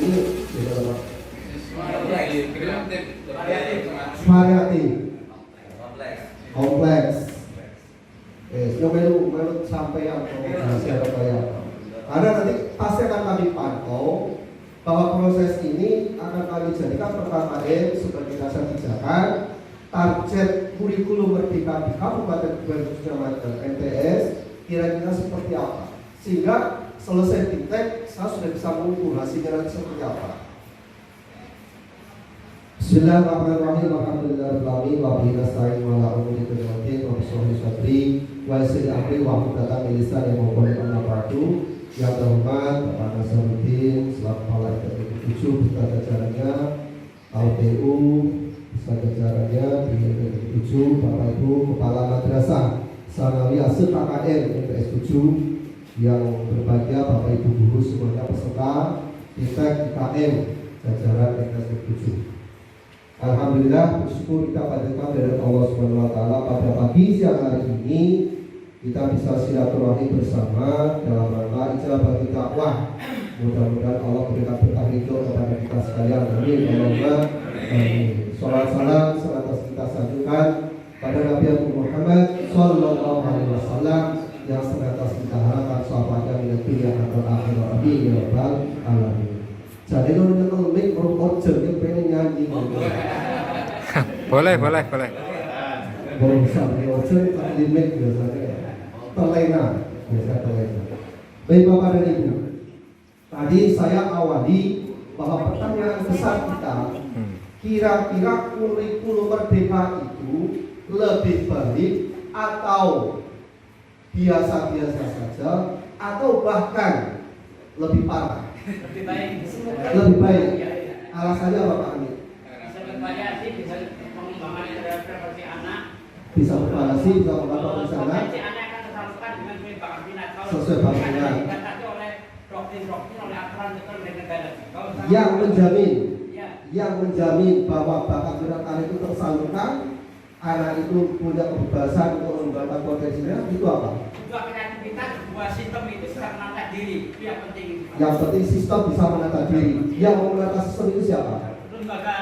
ini variatif, kompleks. Melu sampai atau siapa kayak. Karena nanti pasti akan kami pantau bahwa proses ini akan kami jadikan pertama sebagai dasar pijakan. Target kurikulum merdeka di Kabupaten Khususnya MTS kira-kira seperti apa, sehingga selesai titik saya sudah bisa mengukur hasilnya nanti seperti apa. Bismillahirrahmanirrahim. Alhamdulillahirobbilalamin wa bihi nasta'in wa la umuri dunya wa bihi sadri wa yassir amri wa hlul lisan yafqahu qawli. Yang terhormat Bapak Nasaruddin selaku Kepala RT 7 beserta jajarannya, LPU beserta jajarannya di RT 7, Bapak Ibu Kepala Madrasah Sanawiyah KKN MTS 7 yang berbahagia, Bapak Ibu guru semuanya, peserta Tifek IKM jajaran MTS 7. Alhamdulillah, bersyukur kita pada kehadirat Allah Subhanahu wa taala pada pagi siang hari ini kita bisa silaturahmi bersama dalam rangka ijabah dakwah. Mudah-mudahan Allah berikan berkah ridho kepada kita sekalian. Amin. Allahumma amin. Salam salam seratus kita sanjungkan pada Nabi Muhammad Sallallahu Alaihi Wasallam yang seratus kita harapkan sahabatnya minat dunia atau akhirat. Amin ya rabbal alamin. Jadi kalau nyetel mic order yang pengen nyanyi. Boleh. Boleh bisa beli order di mic biasanya. Telena, biasa telena. Baik Bapak dan Ibu, tadi saya awali bahwa pertanyaan besar kita, kira-kira kurikulum merdeka itu lebih baik atau biasa-biasa saja atau bahkan lebih parah? Lebih baik. Alasannya apa Pak Amin? Bisa bervariasi, bisa mengembangkan preferensi anak. Bisa bervariasi, bisa mengembangkan sana. Sesuai bangunan yang menjamin bahwa bakat minat anak itu tersalurkan, anak itu punya kebebasan untuk mengembangkan potensinya, itu apa? Juga kreativitas, sebuah sistem itu bisa menata diri, itu yang penting. Yang penting sistem bisa menata diri. Yang mau menata sistem itu siapa? Lembaga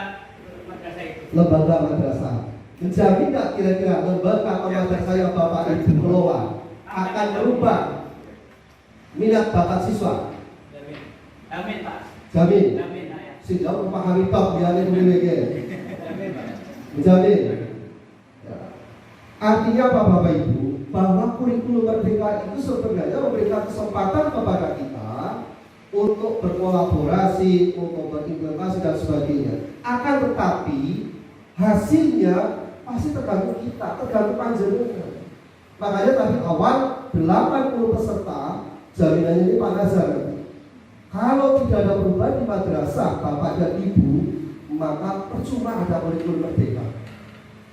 madrasah itu. Lembaga madrasah. Menjamin nggak kira-kira lembaga atau madrasah yang Bapak Ibu kelola akan merubah minat bakat siswa? Jamin Pak. Jamin. Jamin ya. Sudah memahami bab yang ini. Menjamin. Ya. Artinya apa Bapak Ibu? Bahwa kurikulum merdeka itu sebenarnya memberikan kesempatan kepada kita untuk berkolaborasi, untuk berimplementasi dan sebagainya. Akan tetapi hasilnya pasti tergantung kita, tergantung panjenengan. Makanya tadi awal 80 peserta jaminannya ini Pak Nazar. Kalau tidak ada perubahan di madrasah Bapak dan Ibu, maka percuma ada kurikulum merdeka.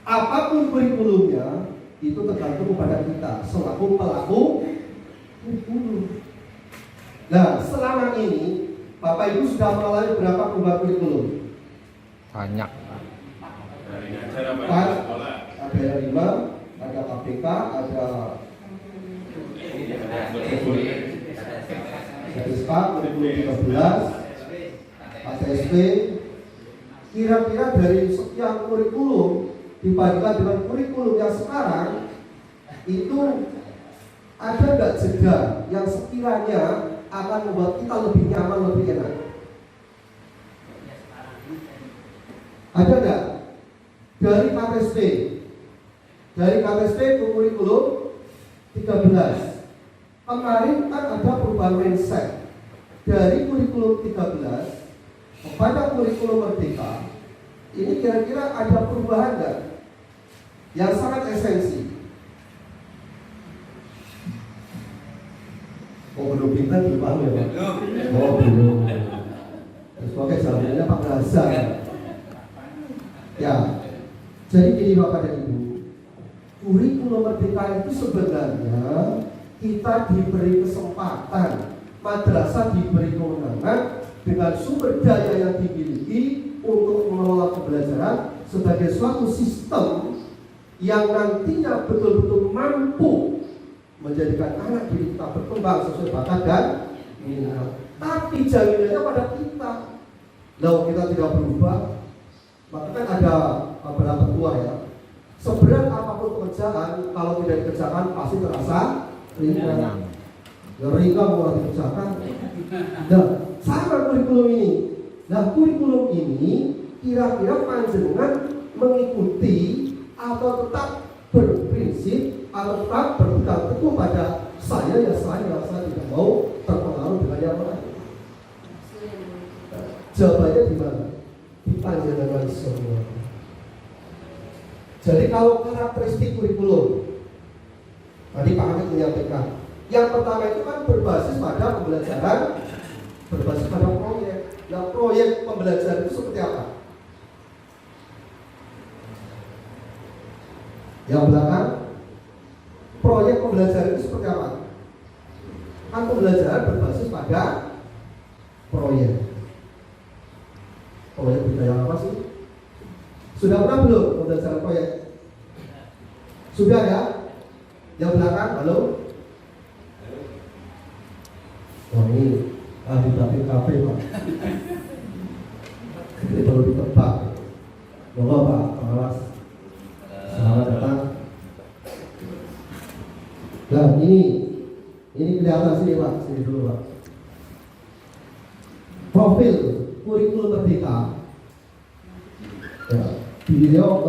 Apapun kurikulumnya itu tergantung kepada kita selaku pelaku kurikulum. Nah, selama ini Bapak Ibu sudah mengalami berapa perubahan kurikulum? Banyak. Ada yang 5, ada KPK, ada SK kurikulum 13, ASP. Kira-kira dari sekian kurikulum dibandingkan dengan kurikulum yang sekarang, itu ada nggak jeda yang sekiranya akan membuat kita lebih nyaman, lebih enak? Ada nggak? Dari KTSP ke kurikulum 13. Kemarin kan ada perubahan mindset dari kurikulum 13 kepada kurikulum merdeka. Ini kira-kira ada perubahan nggak yang sangat esensi? Oh belum pintar belum paham ya Pak? Oh belum. Sebagai jawabannya Pak Gaza. Ya, jadi gini Bapak dan Ibu, kurikulum merdeka itu sebenarnya kita diberi kesempatan, madrasah diberi kewenangan dengan sumber daya yang dimiliki untuk mengelola pembelajaran sebagai suatu sistem yang nantinya betul-betul mampu menjadikan anak didik kita berkembang sesuai bakat dan minat. Tapi jaminannya pada kita, Kalau kita tidak berubah, maka kan ada beberapa tua ya. Seberat apapun pekerjaan, kalau tidak dikerjakan pasti terasa ringan. Ya ringan mau dikerjakan. Nah, sama kurikulum ini. Nah, kurikulum ini kira-kira panjenengan mengikuti atau tetap berprinsip atau tetap berpegang teguh pada saya tidak mau terpengaruh dengan yang lain. Jawabannya di mana? Di panjenengan semua. Jadi kalau karakteristik kurikulum, tadi Pak Hamid menyampaikan, yang pertama itu kan berbasis pada pembelajaran, berbasis pada proyek. Nah, proyek pembelajaran itu seperti apa? Yang belakang, proyek pembelajaran itu seperti apa? Kan pembelajaran berbasis pada proyek. Proyek bidang apa sih? Sudah pernah belum pembelajaran proyek? Sudah ya? Yang belakang, halo? Oh ini ahli tapi kafe Pak. Ini perlu ditebak. Monggo Pak, pengawas. Selamat datang. Nah ini kelihatan sini Pak, sini dulu Pak. Profil kurikulum merdeka. Ya, beliau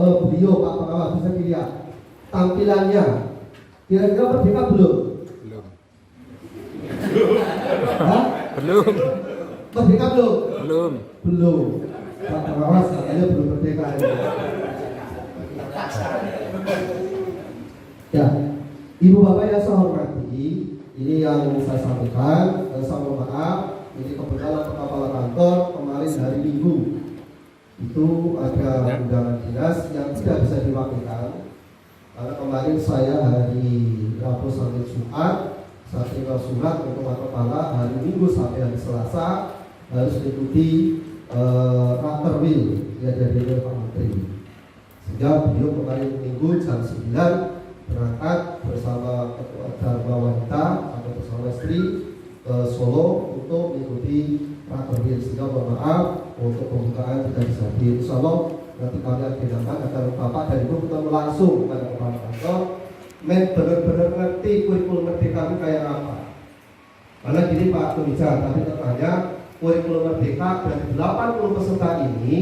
Pak pengawas bisa dilihat tampilannya. Kira-kira merdeka belum? Belum. Hah? Belum. Merdeka belum? Belum. Belum. Pak pengawas katanya belum merdeka. Ya, Ibu Bapak yang saya hormati, ini yang saya sampaikan. Saya mohon maaf, ini kebetulan kepala kantor kemarin hari Minggu itu ada undangan dinas yang tidak bisa diwakilkan karena kemarin saya hari Rabu sampai Jumat saya tinggal surat untuk kepala hari Minggu sampai hari Selasa harus mengikuti rakerwil ya dari Pak Menteri, sehingga beliau kemarin Minggu jam 9 berangkat bersama ketua Dharma Wanita atau bersama istri ke Solo untuk mengikuti rakerwil, sehingga mohon maaf untuk pembukaan tidak bisa hadir. Insya Allah nanti kami agendakan agar Bapak dan Ibu ketemu langsung pada kepala kantor, benar-benar ngerti kurikulum merdeka itu kayak apa. Karena gini Pak Tumijar, tadi tertanya kurikulum merdeka dari 80 peserta ini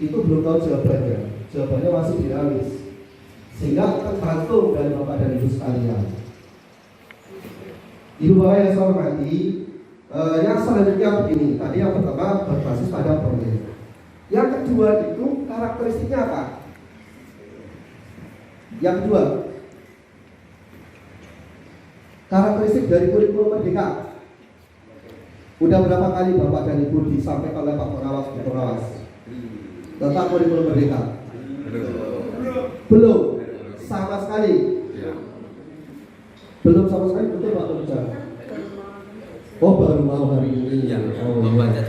itu belum tahu jawabannya. Jawabannya masih dinamis, sehingga tergantung dari Bapak dan Ibu sekalian. Ibu Bapak yang saya hormati, yang selanjutnya begini. Tadi yang pertama berbasis pada proyek. Yang kedua itu karakteristiknya apa? Yang kedua, karakteristik dari kurikulum merdeka. Udah berapa kali Bapak dan Ibu disampaikan oleh Pak Pengawas tentang kurikulum merdeka? Belum. Sama sekali. Belum sama sekali, betul Pak Tumijar? Oh baru mau hari ini. Oh iya.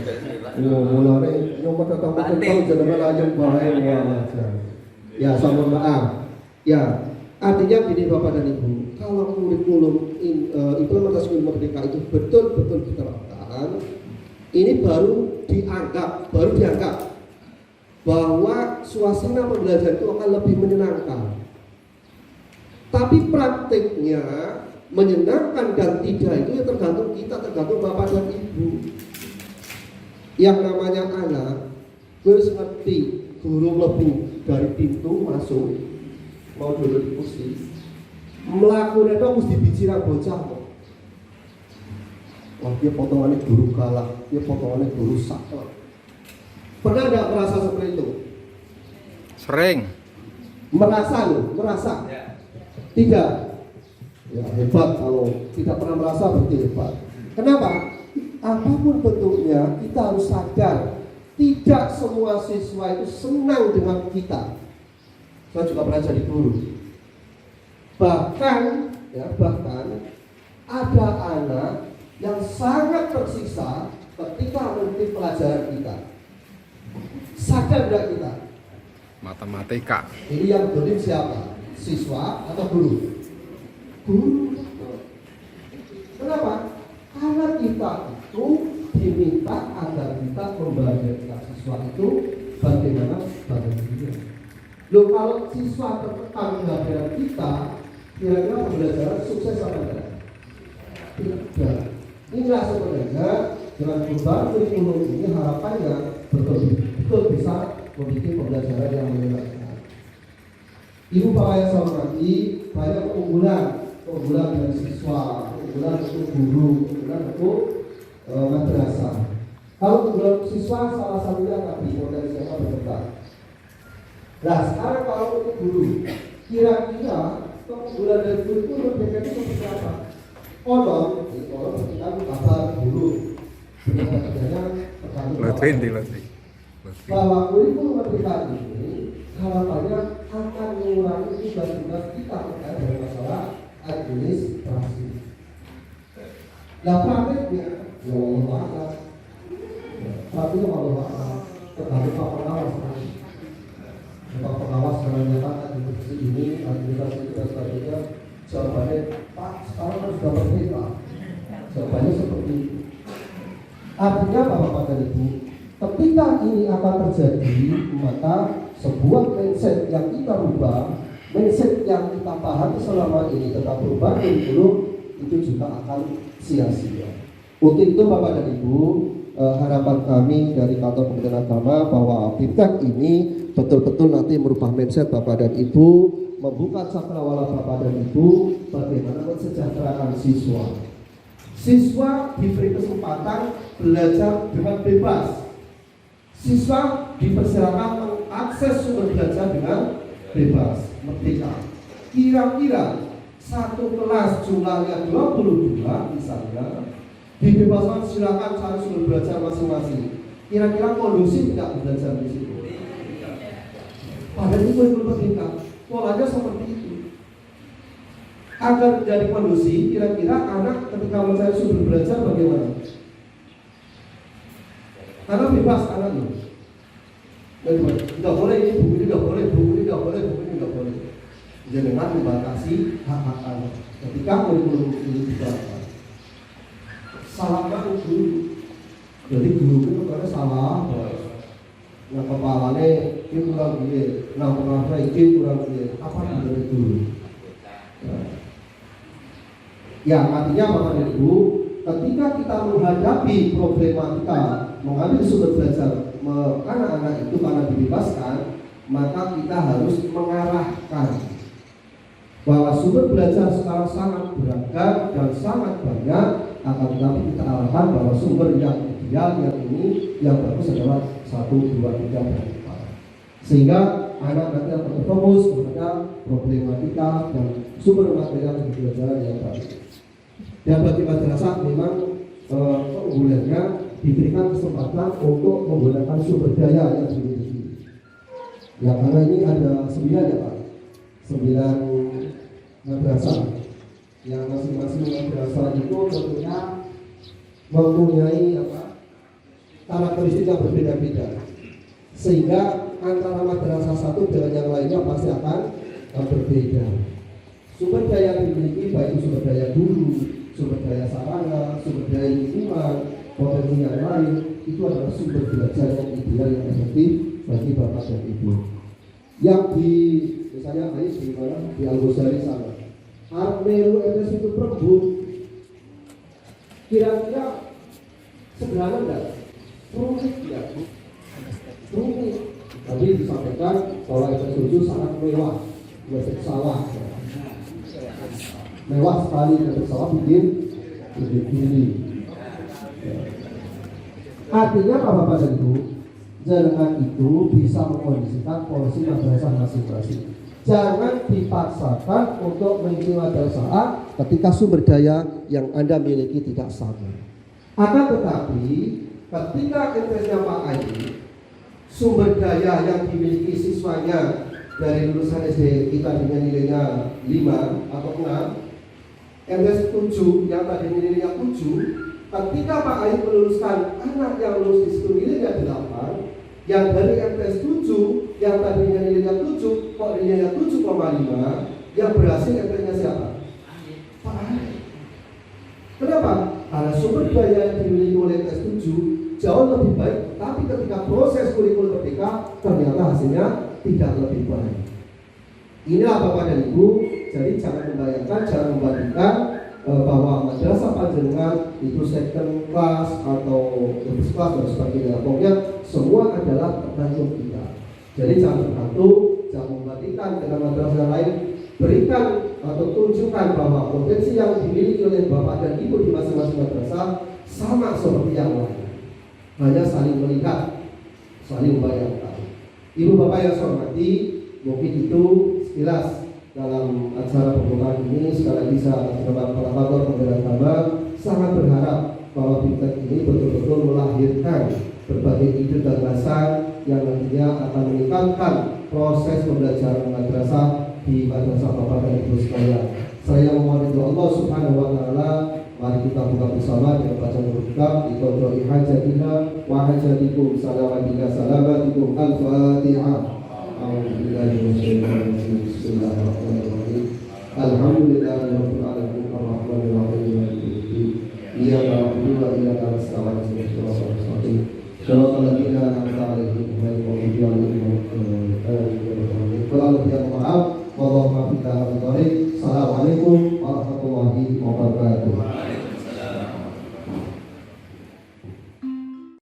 Mulai nomor tetap tahu jenengan aja bahaya aja. Ya, saya mohon maaf. Ya, artinya gini Bapak dan Ibu, kalau kurikulum implementasi kurikulum merdeka itu betul-betul diterapkan, ini baru dianggap bahwa suasana pembelajaran itu akan lebih menyenangkan. Tapi praktiknya menyenangkan dan tidak itu ya tergantung kita, tergantung Bapak dan Ibu. Yang namanya anak harus ngerti guru lebih dari pintu masuk mau duduk di kursi melakukan itu harus dibicara bocah kok. Wah dia potongannya guru galak, dia potongannya guru sakit. Pernah nggak merasa seperti itu? Sering. Merasa? Tidak. Ya hebat kalau tidak pernah merasa berarti hebat. Kenapa? Apapun bentuknya kita harus sadar tidak semua siswa itu senang dengan kita. Saya juga pernah jadi guru. Bahkan ada anak yang sangat tersiksa ketika mengikuti pelajaran kita. Sadar tidak kita? Matematika. Ini yang dolim siapa? Siswa atau guru? Guru. Kenapa? Karena kita itu diminta agar kita membahagiakan siswa. siswa itu bagaimana badan dia. Loh, kalau siswa tertekan kehadiran kita, kira-kira pembelajaran sukses apa enggak? Tidak. Inilah sebenarnya dengan perubahan kurikulum ini harapannya betul-betul bisa membuat pembelajaran yang menyenangkan. Ibu bapak yang saya hormati, banyak keunggulan dari siswa, keunggulan untuk guru, keunggulan untuk madrasah. Kalau keunggulan siswa salah satunya tadi potensinya berkembang. Nah sekarang kalau untuk guru, kira-kira keunggulan dari guru itu berbeda seperti apa? Konon ketika kabar guru berbedanya bahwa kurikulum merdeka ini harapannya akan mengurangi tugas-tugas kita terkait dengan masalah administrasi. Nah prakteknya, ya Allah akan, prakteknya Allah akan terhadap Pak Pengawas. Pak Pengawas menanyakan administrasi ini, administrasi itu dan sebagainya. Jawabannya, Pak sekarang kan sudah berbeda. Jawabannya seperti itu. Artinya Bapak dan Ibu, ketika ini akan terjadi, maka sebuah mindset yang kita rubah, mindset yang kita pahami selama ini tentang perubahan kurikulum itu juga akan sia-sia. Untuk itu Bapak dan Ibu, harapan kami dari Kantor Kementerian Agama bahwa BIMTEK ini betul-betul nanti merubah mindset Bapak dan Ibu, membuka cakrawala Bapak dan Ibu bagaimana mensejahterakan siswa. Siswa diberi kesempatan belajar dengan bebas. Siswa dipersilakan mengakses sumber belajar dengan bebas, merdeka. Kira-kira satu kelas jumlahnya 22 misalnya, dibebaskan silakan cari sumber belajar masing-masing. Kira-kira kondusif tidak belajar di situ? Padahal itu yang merdeka, polanya seperti itu. Agar menjadi kondusif, kira-kira anak ketika mencari sumber belajar bagaimana? Karena bebas anaknya. Tidak boleh ini buku ini, tidak boleh buku ini, tidak boleh buku ini, tidak boleh. Jangan membatasi hak-hak anak. Ketika kurikulum ini diterapkan, salahkan guru. Jadi guru itu karena salah. Yang kepalanya ini kurang dia, yang pengajar ini kurang dia. Apa dari guru? Ya artinya Bapak dan Ibu, ketika kita menghadapi problematika mengambil sumber belajar anak-anak itu karena dibebaskan, maka kita harus mengarahkan bahwa sumber belajar sekarang sangat beragam dan sangat banyak, akan tetapi kita arahkan bahwa sumber yang ideal yang ini yang bagus adalah 1, 2, 3 dan 4, sehingga anak nanti akan terfokus kepada problematika dan sumber material pembelajaran yang baik. Dan bagi madrasah memang keunggulannya diberikan kesempatan untuk menggunakan sumber daya yang dimiliki. Ya karena ini ada 9 ya Pak, 9 madrasah. Yang masing-masing madrasah itu tentunya mempunyai karakteristik yang berbeda-beda. Sehingga antara madrasah satu dengan yang lainnya pasti akan berbeda. Sumber daya yang dimiliki baik itu sumber daya guru, sumber daya sarana, sumber daya lingkungan, potensi yang lain, itu adalah sumber belajar yang ideal yang efektif bagi Bapak dan Ibu. Yang di misalnya di mana di Al-Ghazali sana, Armelu MTs itu perebut, kira-kira sederhana enggak? Rumit ya, rumit. Tapi disampaikan bahwa MTs itu sangat mewah, pesawat. Mewah sekali dan pesawat bikin diri. Artinya Bapak dan Ibu, jangan itu bisa mengkondisikan porsi madrasah masing-masing. Jangan dipaksakan untuk mengikuti madrasah A ketika sumber daya yang Anda miliki tidak sama. Akan tetapi ketika intensnya Pak Ayi, sumber daya yang dimiliki siswanya dari lulusan SD kita dengan nilainya 5 atau 6, MTs 7 yang tadi nilainya 7, ketika Pak Ayi meluluskan anak yang lulus di situ nilainya 8, yang dari MTs 7 yang tadinya nilainya 7 kok nilainya 7,5, yang berhasil MTs-nya siapa? Pak Ayi. Kenapa? Karena sumber daya yang dimiliki oleh MTs 7 jauh lebih baik Tapi ketika proses kurikulum merdeka ternyata hasilnya tidak lebih baik. Inilah Bapak dan Ibu, jadi jangan membayangkan, jangan membandingkan bahwa madrasah panjenengan itu second class atau first class dan sebagainya. Pokoknya semua adalah tergantung kita. Jadi jangan tergantung, jangan membandingkan dengan madrasah lain. Berikan atau tunjukkan bahwa potensi yang dimiliki oleh Bapak dan Ibu di masing-masing madrasah sama seperti yang lain. Hanya saling melihat, saling membayangkan. Ibu Bapak yang saya hormati, mungkin itu sekilas dalam acara pembukaan ini. Sekali lagi saya atas Kolaborator Pembela Agama sangat berharap bahwa Bimtek ini betul-betul melahirkan berbagai ide dan gagasan yang nantinya akan meningkatkan proses pembelajaran madrasah di madrasah Bapak dan Ibu sekalian. Saya memohon doa Allah Subhanahu wa taala. Mari kita buka bersama dengan bacaan berdoa Iqdoi hajatina wa hajatikum salamatika salamatikum al-fatihah. Bismillahirrahmanirrahim. Alhamdulillahirabbil alamin arrahmanir rahim. Iyyaka na'budu wa iyyaka nasta'in ihdinas siratal shiratal ladzina an'amta 'alaihim ghairil maghdubi 'alaihim waladdallin. Maaf, wallahu a'lam bishawab. Assalamualaikum warahmatullahi wabarakatuh.